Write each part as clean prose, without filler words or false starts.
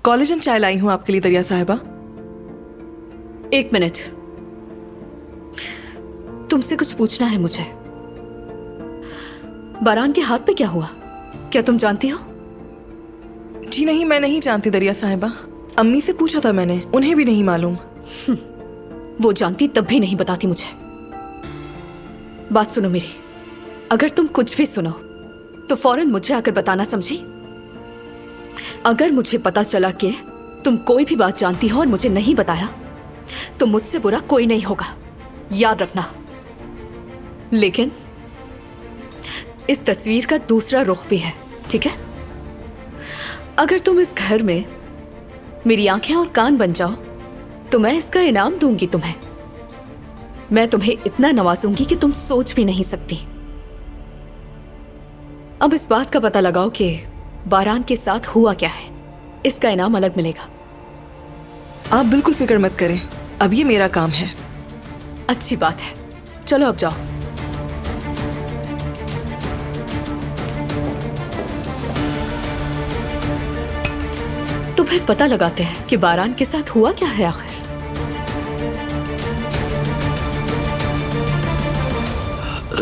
Collagen चाय लाई हूँ आपके लिए दरिया साहिबा। एक मिनट, तुमसे कुछ पूछना है मुझे। बारान के हाथ पे क्या हुआ, क्या तुम जानती हो? जी नहीं, मैं नहीं जानती दरिया साहिबा। अम्मी से पूछा था मैंने, उन्हें भी नहीं मालूम। वो जानती तब भी नहीं बताती मुझे। बात सुनो मेरी, अगर तुम कुछ भी सुनो तो फौरन मुझे आकर बताना, समझी? अगर मुझे पता चला कि तुम कोई भी बात जानती हो और मुझे नहीं बताया तो मुझसे बुरा कोई नहीं होगा, याद रखना। लेकिन इस तस्वीर का दूसरा रुख भी है, ठीक है? अगर तुम इस घर में मेरी आंखें और कान बन जाओ तो मैं इसका इनाम दूंगी तुम्हें। मैं तुम्हें इतना नवाजूंगी कि तुम सोच भी नहीं सकती। अब इस बात का पता लगाओ कि बारान के साथ हुआ क्या है। इसका इनाम अलग मिलेगा। आप बिल्कुल फिक्र मत करें, अब ये मेरा काम है। अच्छी बात है, चलो अब जाओ। तो फिर पता लगाते हैं कि बारान के साथ हुआ क्या है आखिर।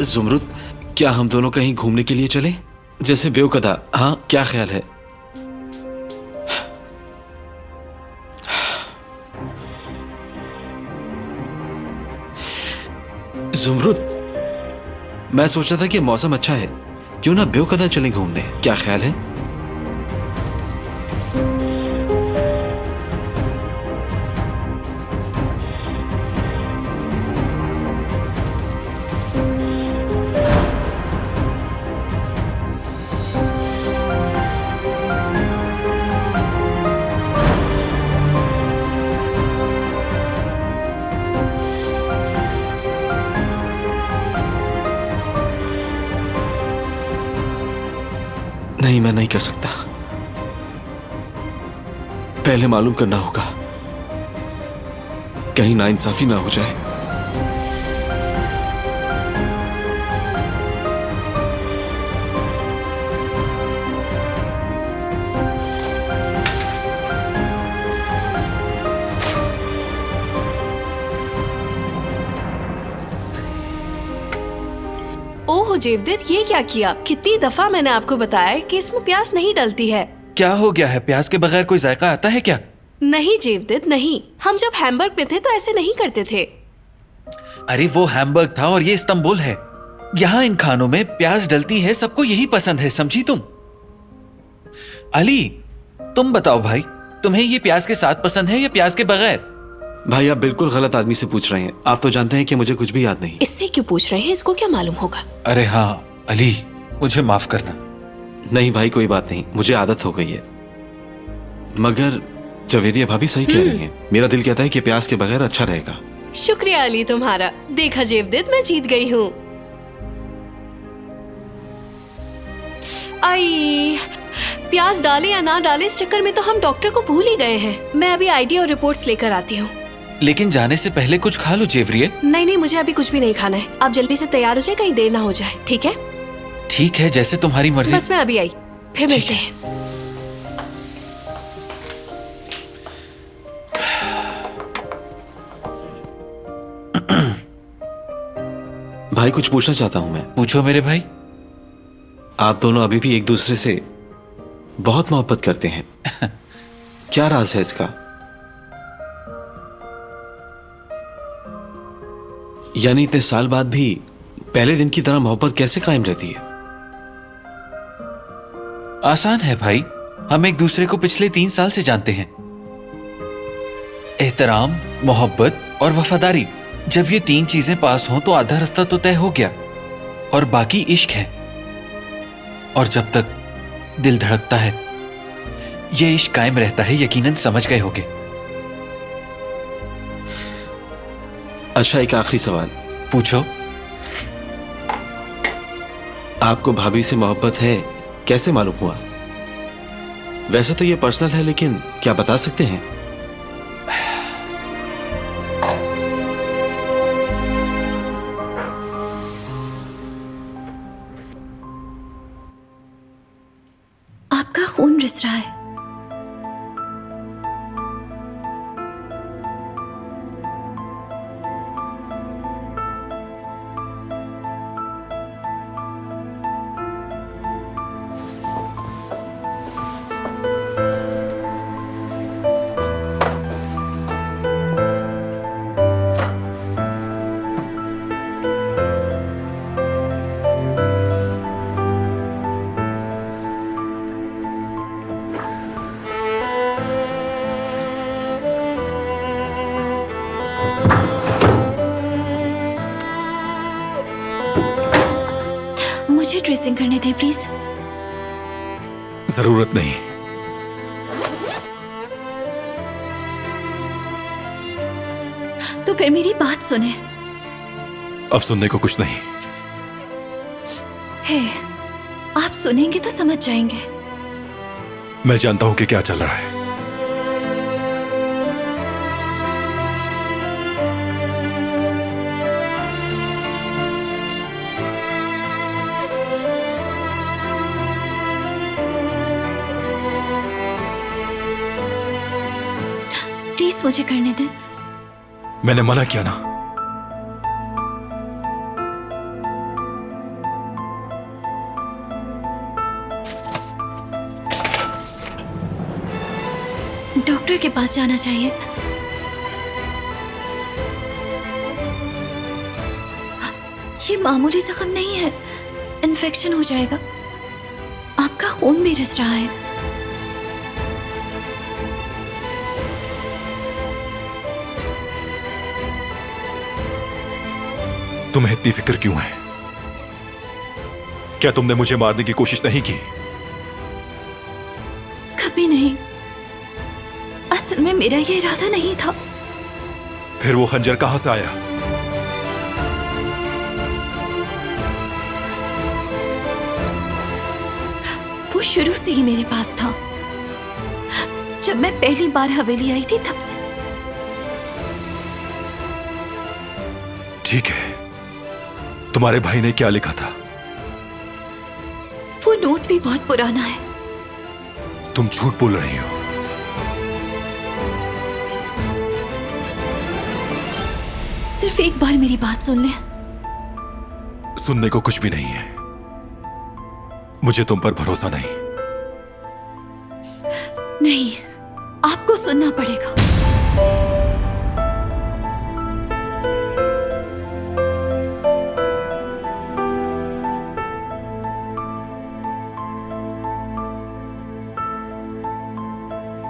जुमरुद, क्या हम दोनों कहीं घूमने के लिए चलें? जैसे बेवकदा, हाँ, क्या ख्याल है? जुमरुद, मैं सोच रहा था कि मौसम अच्छा है, क्यों ना बेवकदा चलें घूमने, क्या ख्याल है? नहीं, मैं नहीं कर सकता। पहले मालूम करना होगा, कहीं नाइंसाफी ना हो जाए। ओह जेवदेत, ये क्या किया? कितनी दफा मैंने आपको बताया कि इसमें प्याज नहीं डलती है। क्या हो गया है? प्याज के बगैर कोई जायका आता है क्या? नहीं जेवदेत, नहीं। हम जब हैम्बर्ग में थे तो ऐसे नहीं करते थे। अरे वो हैम्बर्ग था और ये इस्तांबुल है। यहाँ इन खानों में प्याज डलती है, सबको यही पसंद है, समझी तुम? अली, तुम बताओ भाई, तुम्हें ये प्याज के साथ पसंद है या प्याज के बगैर? भाई, आप बिल्कुल गलत आदमी से पूछ रहे हैं। आप तो जानते हैं कि मुझे कुछ भी याद नहीं। इससे क्यों पूछ रहे हैं? इसको क्या मालूम होगा? अरे हाँ अली, मुझे माफ करना। नहीं भाई, कोई बात नहीं, मुझे आदत हो गई है। मगर जवेदिया भाभी सही कह रही हैं। मेरा दिल कहता है कि प्याज के बगैर अच्छा रहेगा। शुक्रिया अली तुम्हारा। देखा जेवदेत, मैं जीत गई हूँ। आई, प्याज डाले या ना डाले इस चक्कर में तो हम डॉक्टर को भूल ही गए हैं। मैं अभी आईडी और रिपोर्ट्स लेकर आती हूँ। लेकिन जाने से पहले कुछ खा लो जेवरिये। नहीं नहीं, मुझे अभी कुछ भी नहीं खाना है। आप जल्दी से तैयार हो जाए, कहीं देर ना हो जाए। ठीक है? ठीक है, जैसे तुम्हारी मर्जी। बस मैं अभी आई, फिर मिलते हैं। भाई, कुछ पूछना चाहता हूं मैं। पूछो मेरे भाई। आप दोनों अभी भी एक दूसरे से बहुत मोहब्बत करते हैं। क्या राज है इसका? यानी इतने साल बाद भी पहले दिन की तरह मोहब्बत कैसे कायम रहती है? आसान है भाई, हम एक दूसरे को पिछले 3 साल से जानते हैं। एहतराम, मोहब्बत और वफादारी, जब ये 3 चीजें पास हों तो आधा रास्ता तो तय हो गया और बाकी इश्क है। और जब तक दिल धड़कता है ये इश्क कायम रहता है, यकीनन समझ गए होगे। अच्छा, एक आखिरी सवाल पूछो। आपको भाभी से मोहब्बत है कैसे मालूम हुआ? वैसे तो ये पर्सनल है, लेकिन क्या बता सकते हैं? आपका खून रिस रहा है। मुझे ट्रेसिंग करने दें प्लीज। जरूरत नहीं। तो फिर मेरी बात सुने। अब सुनने को कुछ नहीं। है, आप सुनेंगे तो समझ जाएंगे। मैं जानता हूं कि क्या चल रहा है। प्लीज मुझे करने दें। मैंने मना किया ना। डॉक्टर के पास जाना चाहिए। ये मामूली जख्म नहीं है, इन्फेक्शन हो जाएगा। आपका खून भी रिस रहा है। तुम्हें इतनी फिक्र क्यों है? क्या तुमने मुझे मारने की कोशिश नहीं की? कभी नहीं। असल में मेरा ये इरादा नहीं था। फिर वो खंजर कहां से आया? वो शुरू से ही मेरे पास था। जब मैं पहली बार हवेली आई थी तब से। ठीक है, तुम्हारे भाई ने क्या लिखा था? वो नोट भी बहुत पुराना है। तुम झूठ बोल रही हो। सिर्फ एक बार मेरी बात सुन ले। सुनने को कुछ भी नहीं है। मुझे तुम पर भरोसा नहीं। नहीं, आपको सुनना पड़ेगा।